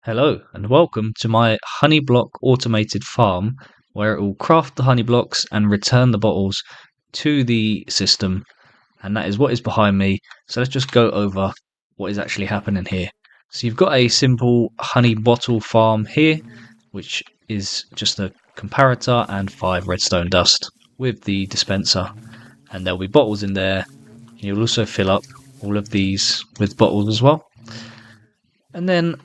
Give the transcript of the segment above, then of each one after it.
Hello and welcome to my Honeyblock automated farm where it will craft the honey blocks and return the bottles to the system, and that is what is behind me. So let's just go over what is actually happening here. So you've got a simple honey bottle farm here, which is just a comparator and 5 redstone dust with the dispenser, and there'll be bottles in there. You'll also fill up all of these with bottles as well. And then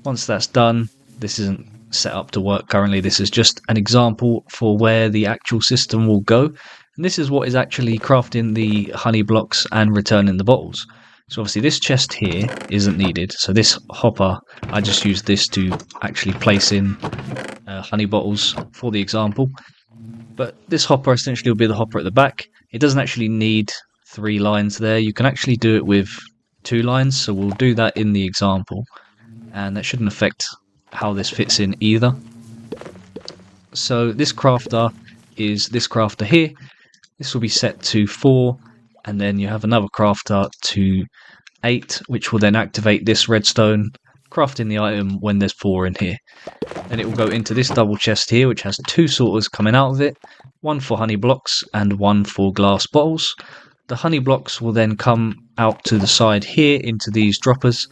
once that's done, this isn't set up to work currently. This is just an example for where the actual system will go. And this is what is actually crafting the honey blocks and returning the bottles. So obviously this chest here isn't needed. So this hopper, I just use this to actually place in honey bottles for the example. But this hopper essentially will be the hopper at the back. It doesn't actually need 3 lines there. You can actually do it with 2 lines. So we'll do that in the example, and that shouldn't affect how this fits in either. So this crafter is this crafter here. This will be set to 4, and then you have another crafter to 8, which will then activate this redstone, crafting the item when there's 4 in here. Then it will go into this double chest here, which has 2 sorters coming out of it, one for honey blocks and one for glass bottles. The honey blocks will then come out to the side here into these droppers,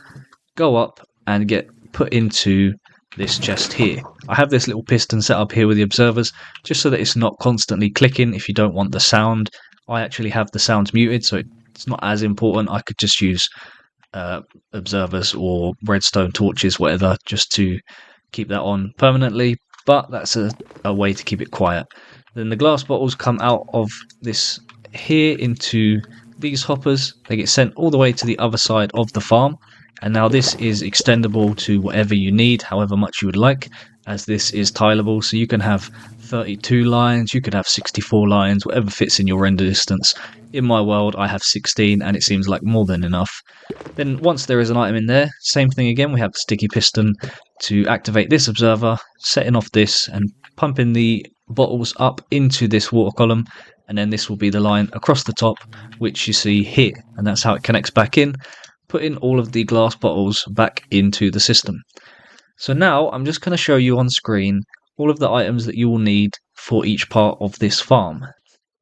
go up and get put into this chest here. I have this little piston set up here with the observers just so that it's not constantly clicking if you don't want the sound. I actually have the sounds muted, so it's not as important. I could just use observers or redstone torches, whatever, just to keep that on permanently, but that's a way to keep it quiet. Then the glass bottles come out of this here into these hoppers. They get sent all the way to the other side of the farm, and now this is extendable to whatever you need, however much you would like, as this is tileable. So you can have 32 lines, you could have 64 lines, whatever fits in your render distance. In my world, I have 16, and it seems like more than enough. Then once there is an item in there, same thing again, we have the sticky piston to activate this observer, setting off this and pumping the bottles up into this water column, and then this will be the line across the top, which you see here, and that's how it connects back in, putting all of the glass bottles back into the system. So now I'm just going to show you on screen all of the items that you will need for each part of this farm.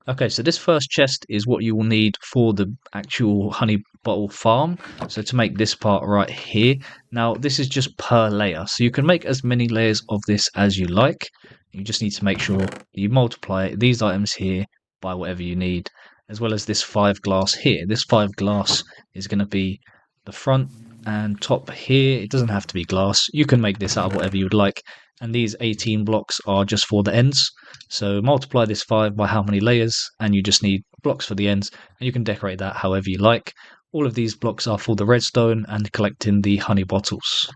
Okay, so this first chest is what you will need for the actual honey bottle farm. So to make this part right here, now this is just per layer. So you can make as many layers of this as you like. You just need to make sure you multiply these items here by whatever you need, as well as this 5 glass here. This 5 glass is going to be the front and top here. It doesn't have to be glass. You can make this out of whatever you would like. And these 18 blocks are just for the ends. So multiply this 5 by how many layers, and you just need blocks for the ends, and you can decorate that however you like. All of these blocks are for the redstone and collecting the honey bottles.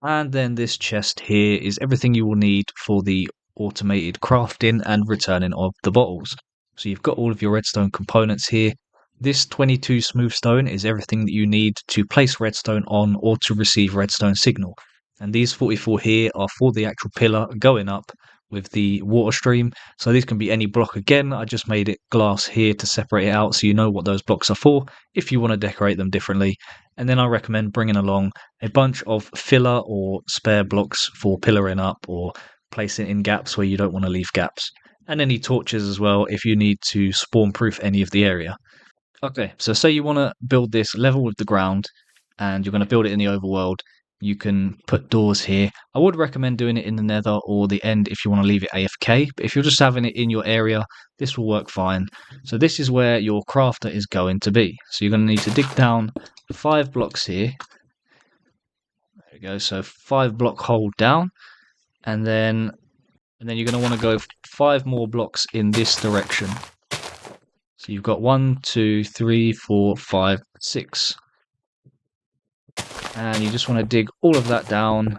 And then this chest here is everything you will need for the automated crafting and returning of the bottles. So you've got all of your redstone components here. This 22 smooth stone is everything that you need to place redstone on or to receive redstone signal. And these 44 here are for the actual pillar going up with the water stream. So these can be any block again. I just made it glass here to separate it out so you know what those blocks are for if you want to decorate them differently. And then I recommend bringing along a bunch of filler or spare blocks for pillaring up or placing in gaps where you don't want to leave gaps. And any torches as well if you need to spawn proof any of the area. Okay, so say you want to build this level with the ground and you're going to build it in the overworld. You can put doors here. I would recommend doing it in the nether or the end if you want to leave it AFK, but if you're just having it in your area, this will work fine. So this is where your crafter is going to be. So you're going to need to dig down 5 blocks here. There we go, so 5 block hole down, and then you're going to want to go 5 more blocks in this direction. So you've got 1, 2, 3, 4, 5, 6. And you just want to dig all of that down.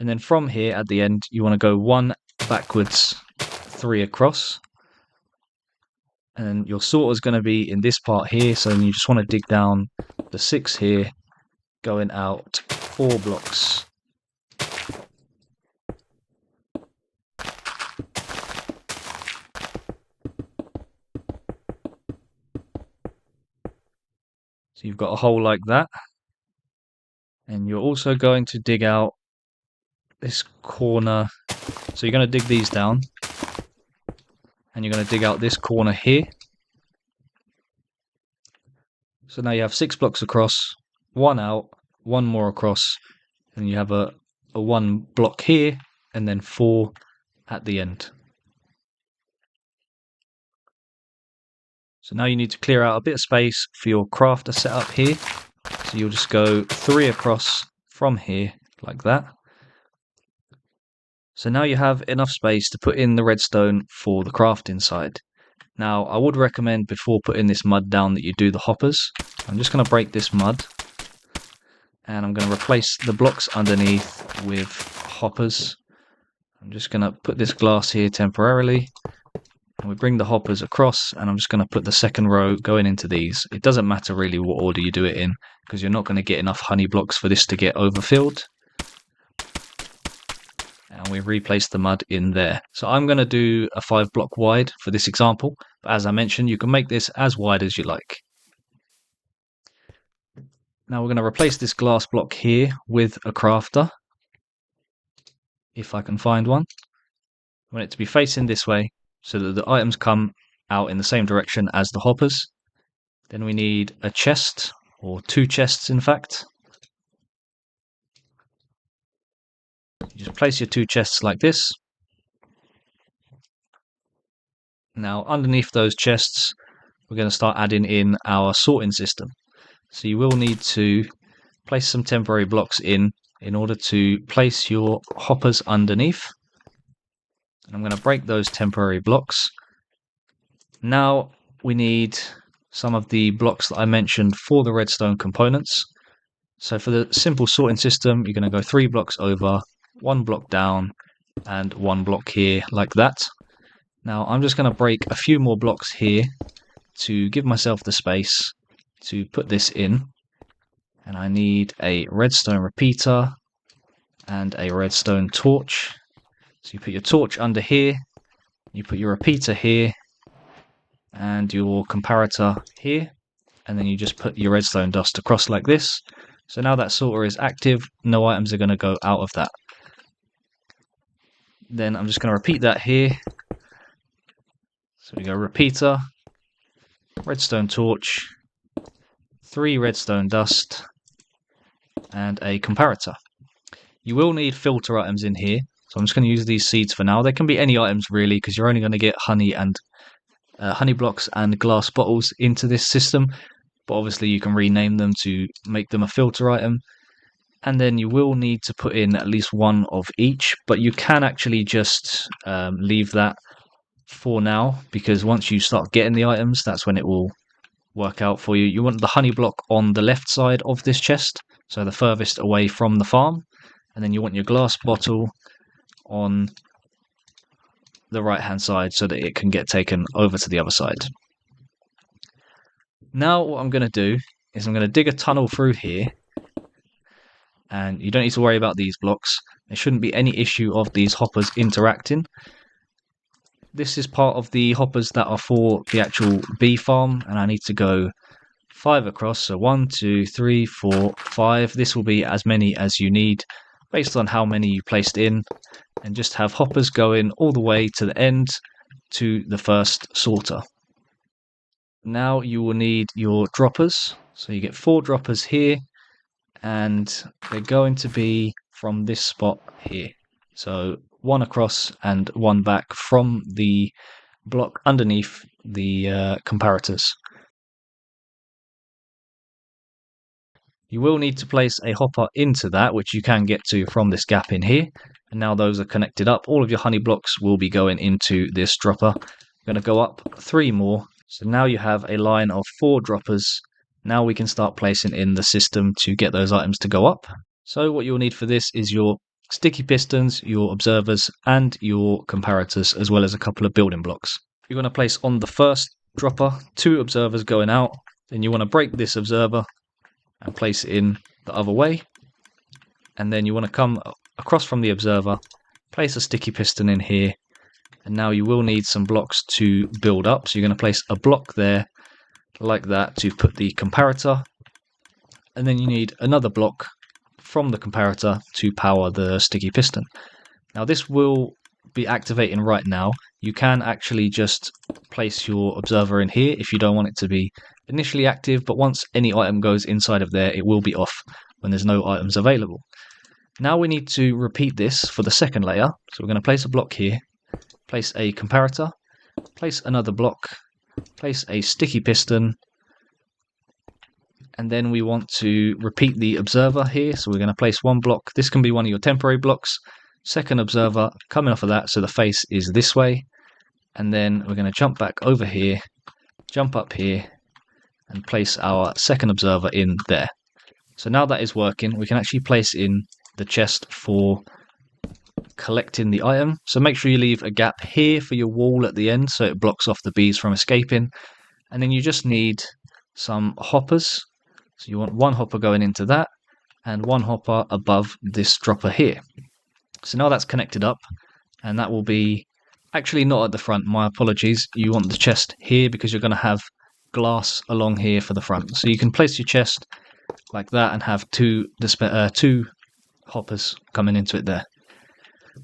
And then from here at the end, you want to go 1 backwards, 3 across. And your sorter is going to be in this part here. So then you just want to dig down the 6 here, going out 4 blocks. So you've got a hole like that. And you're also going to dig out this corner. So you're going to dig these down. And you're going to dig out this corner here. So now you have 6 blocks across, 1 out, 1 more across, and you have a 1 block here, and then 4 at the end. So now you need to clear out a bit of space for your crafter setup here. So you'll just go 3 across from here, like that. So now you have enough space to put in the redstone for the crafting side. Now, I would recommend before putting this mud down that you do the hoppers. I'm just going to break this mud. And I'm going to replace the blocks underneath with hoppers. I'm just going to put this glass here temporarily. And we bring the hoppers across, and I'm just going to put the second row going into these. It doesn't matter really what order you do it in, because you're not going to get enough honey blocks for this to get overfilled. And we replace the mud in there. So I'm going to do a 5 block wide for this example. But as I mentioned, you can make this as wide as you like. Now we're going to replace this glass block here with a crafter. If I can find one. I want it to be facing this way so that the items come out in the same direction as the hoppers. Then we need a chest, or 2 chests in fact. You just place your 2 chests like this. Now underneath those chests we're going to start adding in our sorting system. So you will need to place some temporary blocks in order to place your hoppers underneath. And I'm going to break those temporary blocks. Now we need some of the blocks that I mentioned for the redstone components. So for the simple sorting system, you're going to go 3 blocks over, 1 block down, and 1 block here, like that. Now I'm just going to break a few more blocks here to give myself the space to put this in. And I need a redstone repeater and a redstone torch. So you put your torch under here, you put your repeater here, and your comparator here, and then you just put your redstone dust across like this. So now that sorter is active, no items are going to go out of that. Then I'm just going to repeat that here. So we go repeater, redstone torch, 3 redstone dust, and a comparator. You will need filter items in here, so I'm just going to use these seeds for now. They can be any items really, because you're only going to get honey and honey blocks and glass bottles into this system, but obviously you can rename them to make them a filter item. And then you will need to put in at least 1 of each, but you can actually just leave that for now, because once you start getting the items, that's when it will work out for you. You want the honey block on the left side of this chest, so the furthest away from the farm, and then you want your glass bottle on the right hand side so that it can get taken over to the other side. Now what I'm going to do is I'm going to dig a tunnel through here, and you don't need to worry about these blocks. There shouldn't be any issue of these hoppers interacting. This is part of the hoppers that are for the actual bee farm, and I need to go 5 across. So 1, 2, 3, 4, 5. This will be as many as you need based on how many you placed in, and just have hoppers going all the way to the end to the first sorter. Now you will need your droppers. So you get 4 droppers here, and they're going to be from this spot here. So 1 across and 1 back from the block underneath the comparators. You will need to place a hopper into that, which you can get to from this gap in here. And now those are connected up. All of your honey blocks will be going into this dropper. I'm going to go up 3 more. So now you have a line of 4 droppers. Now we can start placing in the system to get those items to go up. So what you'll need for this is your sticky pistons, your observers, and your comparators, as well as a couple of building blocks. You're going to place on the first dropper 2 observers going out. Then you want to break this observer and place it in the other way. And then you want to come across from the observer, place a sticky piston in here, and now you will need some blocks to build up. So you're going to place a block there like that to put the comparator, and then you need another block from the comparator to power the sticky piston. Now this will be activating right now. You can actually just place your observer in here if you don't want it to be initially active, but once any item goes inside of there, it will be off when there's no items available. Now we need to repeat this for the second layer. So we're going to place a block here, place a comparator, place another block, place a sticky piston, and then we want to repeat the observer here. So we're going to place one block. This can be one of your temporary blocks. Second observer coming off of that, so the face is this way. And then we're going to jump back over here, jump up here, and place our second observer in there. So now that is working, we can actually place in the chest for collecting the item. So make sure you leave a gap here for your wall at the end so it blocks off the bees from escaping. And then you just need some hoppers. So you want one hopper going into that and one hopper above this dropper here. So now that's connected up, and that will be actually not at the front, my apologies. You want the chest here because you're going to have glass along here for the front. So you can place your chest like that and have two hoppers coming into it there.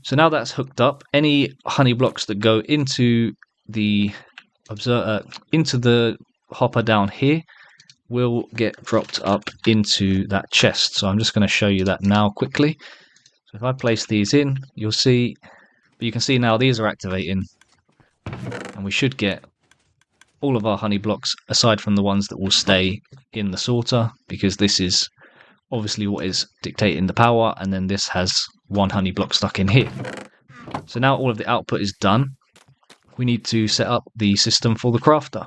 So now that's hooked up, any honey blocks that go into the hopper down here will get dropped up into that chest. So I'm just going to show you that now quickly. So if I place these in, you'll see, but you can see now these are activating, and we should get all of our honey blocks aside from the ones that will stay in the sorter, because this is obviously what is dictating the power, and then this has one honey block stuck in here. So now all of the output is done. We need to set up the system for the crafter.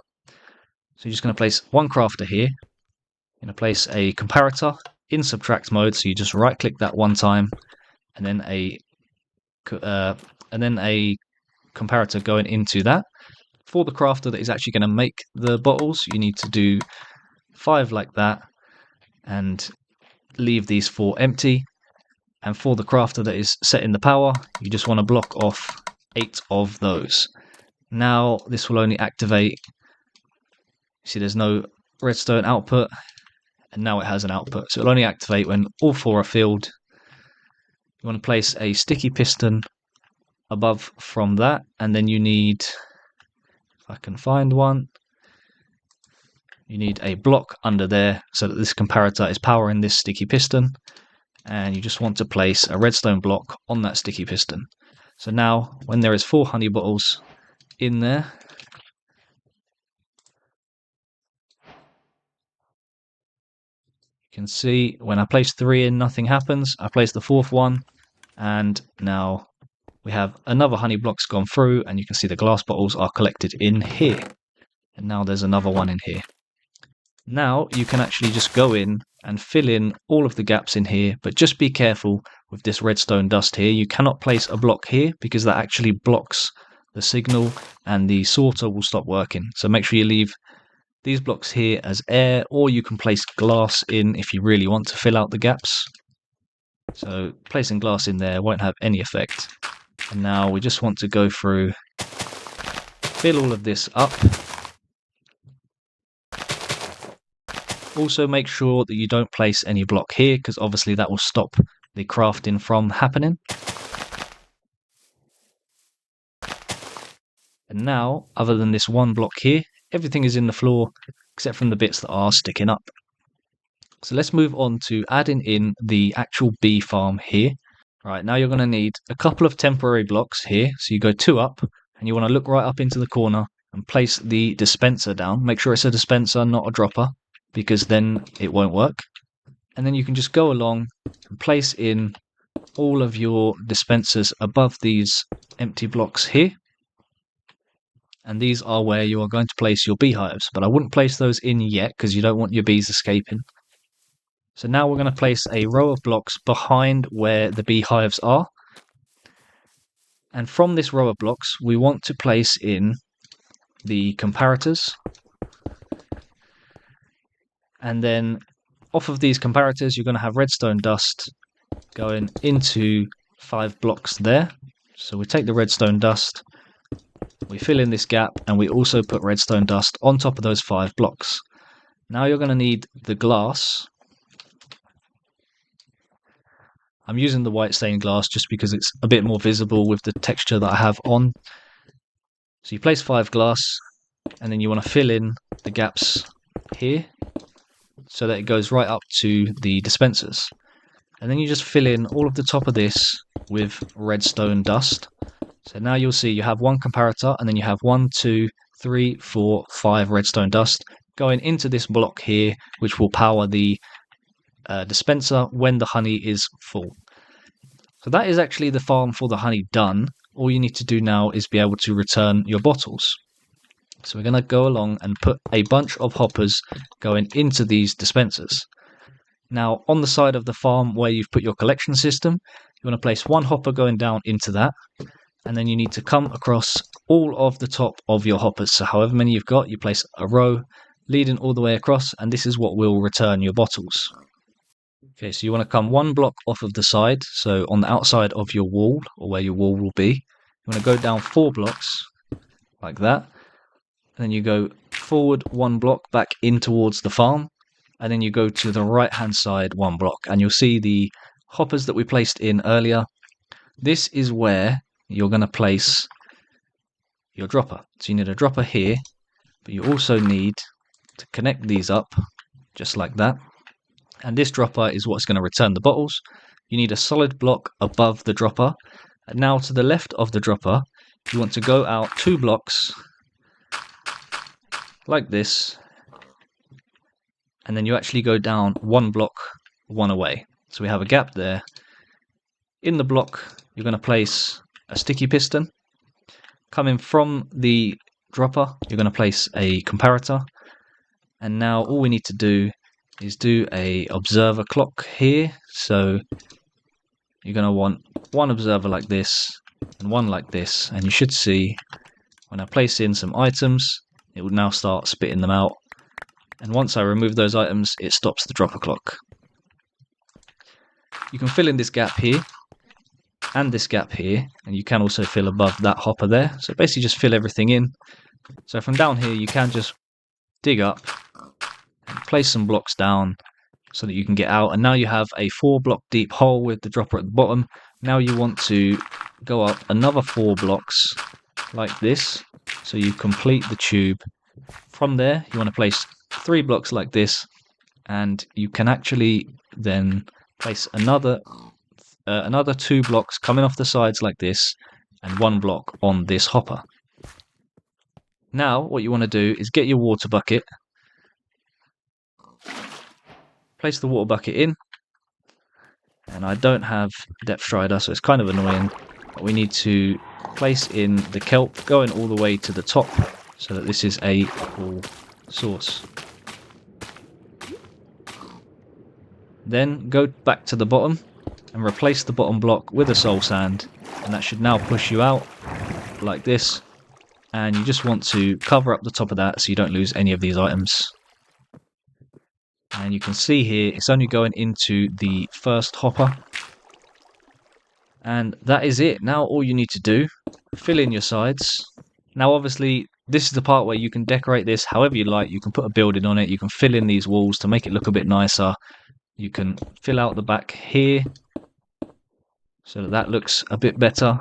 So you're just going to place one crafter here. You're going to place a comparator in subtract mode, so you just right click that one time, and then a comparator going into that. For the crafter that is actually going to make the bottles, you need to do 5 like that and leave these 4 empty. And for the crafter that is setting the power, you just want to block off 8 of those. Now this will only activate, see there's no redstone output, and now it has an output. So it'll only activate when all 4 are filled. You want to place a sticky piston above from that, and then you need, if I can find one, you need a block under there so that this comparator is powering this sticky piston, and you just want to place a redstone block on that sticky piston. So now when there is 4 honey bottles in there, you can see when I place 3 in, nothing happens. I place the 4th one, and now we have another honey block's gone through, and you can see the glass bottles are collected in here. And now there's another one in here. Now you can actually just go in and fill in all of the gaps in here, but just be careful with this redstone dust here. You cannot place a block here because that actually blocks the signal and the sorter will stop working. So make sure you leave these blocks here as air, or you can place glass in if you really want to fill out the gaps. So placing glass in there won't have any effect. And now we just want to go through, fill all of this up. Also make sure that you don't place any block here, because obviously that will stop the crafting from happening. And now, other than this one block here, everything is in the floor except from the bits that are sticking up. So let's move on to adding in the actual bee farm here. Right, now you're going to need a couple of temporary blocks here. So you go 2 up, and you want to look right up into the corner and place the dispenser down. Make sure it's a dispenser, not a dropper, because then it won't work. And then you can just go along and place in all of your dispensers above these empty blocks here. And these are where you are going to place your beehives, but I wouldn't place those in yet because you don't want your bees escaping. So now we're going to place a row of blocks behind where the beehives are. And from this row of blocks, we want to place in the comparators. And then off of these comparators, you're going to have redstone dust going into 5 blocks there. So we take the redstone dust, we fill in this gap, and we also put redstone dust on top of those 5 blocks. Now you're going to need the glass I'm using the white stained glass just because it's a bit more visible with the texture that I have on. So you place 5 glass, and then you want to fill in the gaps here so that it goes right up to the dispensers. And then you just fill in all of the top of this with redstone dust. So now you'll see you have 1 comparator, and then you have 1, 2, 3, 4, 5 redstone dust going into this block here, which will power the dispenser when the honey is full. So that is actually the farm for the honey done. All you need to do now is be able to return your bottles. So we're going to go along and put a bunch of hoppers going into these dispensers. Now, on the side of the farm where you've put your collection system, you want to place 1 hopper going down into that, and then you need to come across all of the top of your hoppers. So however many you've got, you place a row leading all the way across, and this is what will return your bottles. Okay, so you want to come 1 block off of the side, so on the outside of your wall, or where your wall will be. You want to go down 4 blocks, like that, and then you go forward 1 block back in towards the farm, and then you go to the right hand side 1 block, and you'll see the hoppers that we placed in earlier. This is where you're going to place your dropper. So you need a dropper here, but you also need to connect these up, just like that. And this dropper is what's going to return the bottles. You need a solid block above the dropper. And now to the left of the dropper, you want to go out 2 blocks, like this, and then you actually go down 1 block, 1 away. So we have a gap there. In the block, you're going to place a sticky piston. Coming from the dropper, you're going to place a comparator. And now all we need to do is do a observer clock here. So you're going to want 1 observer like this and 1 like this, and you should see when I place in some items, it will now start spitting them out. And once I remove those items, it stops the dropper clock. You can fill in this gap here and this gap here, and you can also fill above that hopper there. So basically just fill everything in. So from down here, you can just dig up and place some blocks down so that you can get out. And now you have a 4 block deep hole with the dropper at the bottom. Now you want to go up another 4 blocks like this, so you complete the tube. From there, you want to place 3 blocks like this, and you can actually then place another 2 blocks coming off the sides like this, and 1 block on this hopper. Now what you want to do is get your water bucket, place the water bucket in, and I don't have depth strider, so it's kind of annoying, but we need to place in the kelp going all the way to the top so that this is a full source. Then go back to the bottom and replace the bottom block with a soul sand, and that should now push you out like this, and you just want to cover up the top of that so you don't lose any of these items. And you can see here it's only going into the first hopper, and that is it. Now all you need to do, fill in your sides. Now obviously this is the part where you can decorate this however you like. You can put a building on it, you can fill in these walls to make it look a bit nicer. You can fill out the back here so that that looks a bit better.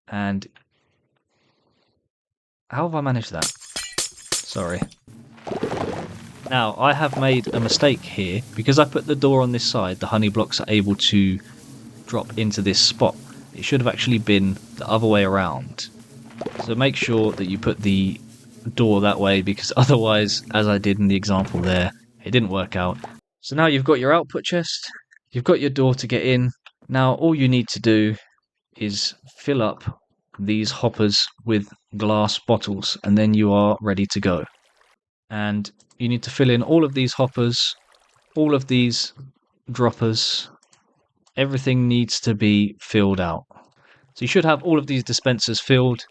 And how have I managed that? Sorry. Now, I have made a mistake here. Because I put the door on this side, the honey blocks are able to drop into this spot. It should have actually been the other way around. So make sure that you put the door that way, because otherwise, as I did in the example there, it didn't work out. So now you've got your output chest, you've got your door to get in. Now all you need to do is fill up these hoppers with glass bottles, and then you are ready to go. And you need to fill in all of these hoppers, all of these droppers. Everything needs to be filled out. So you should have all of these dispensers filled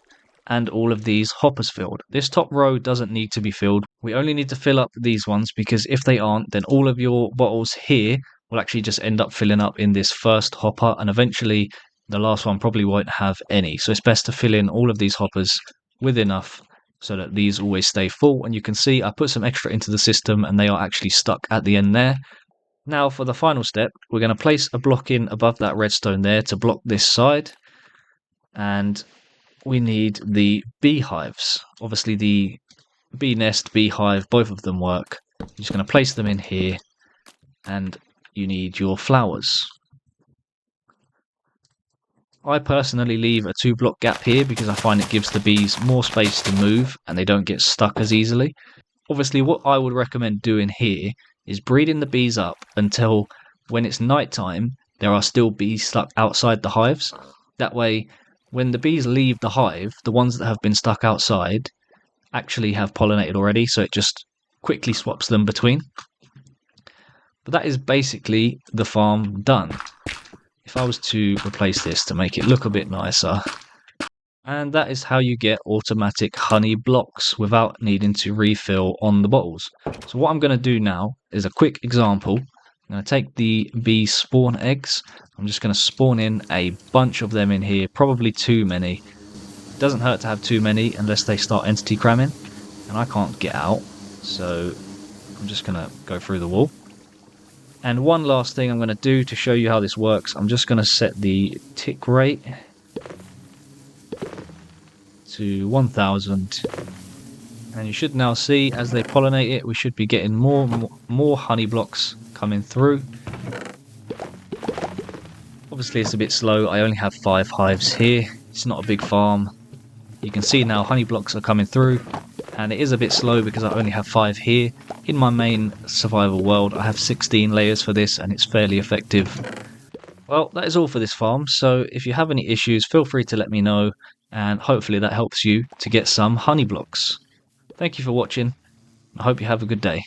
and all of these hoppers filled. This top row doesn't need to be filled. We only need to fill up these ones, because if they aren't, then all of your bottles here will actually just end up filling up in this first hopper, and eventually the last one probably won't have any. So it's best to fill in all of these hoppers with enough so that these always stay full. And you can see I put some extra into the system and they are actually stuck at the end there. Now for the final step, we're going to place a block in above that redstone there to block this side. And we need the beehives. Obviously the bee nest, beehive, both of them work. You're just going to place them in here, and you need your flowers. I personally leave a 2-block gap here because I find it gives the bees more space to move and they don't get stuck as easily. Obviously what I would recommend doing here is breeding the bees up until when it's night time there are still bees stuck outside the hives. That way when the bees leave the hive, the ones that have been stuck outside actually have pollinated already, so it just quickly swaps them between. But that is basically the farm done. If I was to replace this to make it look a bit nicer, and that is how you get automatic honey blocks without needing to refill on the bottles. So what I'm going to do now is a quick example. I'm going to take the bee spawn eggs. I'm just going to spawn in a bunch of them in here, probably too many. It doesn't hurt to have too many unless they start entity cramming, and I can't get out, so I'm just going to go through the wall. And one last thing I'm going to do to show you how this works, I'm just going to set the tick rate to 1000. And you should now see as they pollinate it, we should be getting more honey blocks coming through. Obviously it's a bit slow, I only have 5 hives here, it's not a big farm. You can see now honey blocks are coming through, and it is a bit slow because I only have 5 here. In my main survival world I have 16 layers for this and it's fairly effective. Well, that is all for this farm, so if you have any issues feel free to let me know, and hopefully that helps you to get some honey blocks. Thank you for watching, I hope you have a good day.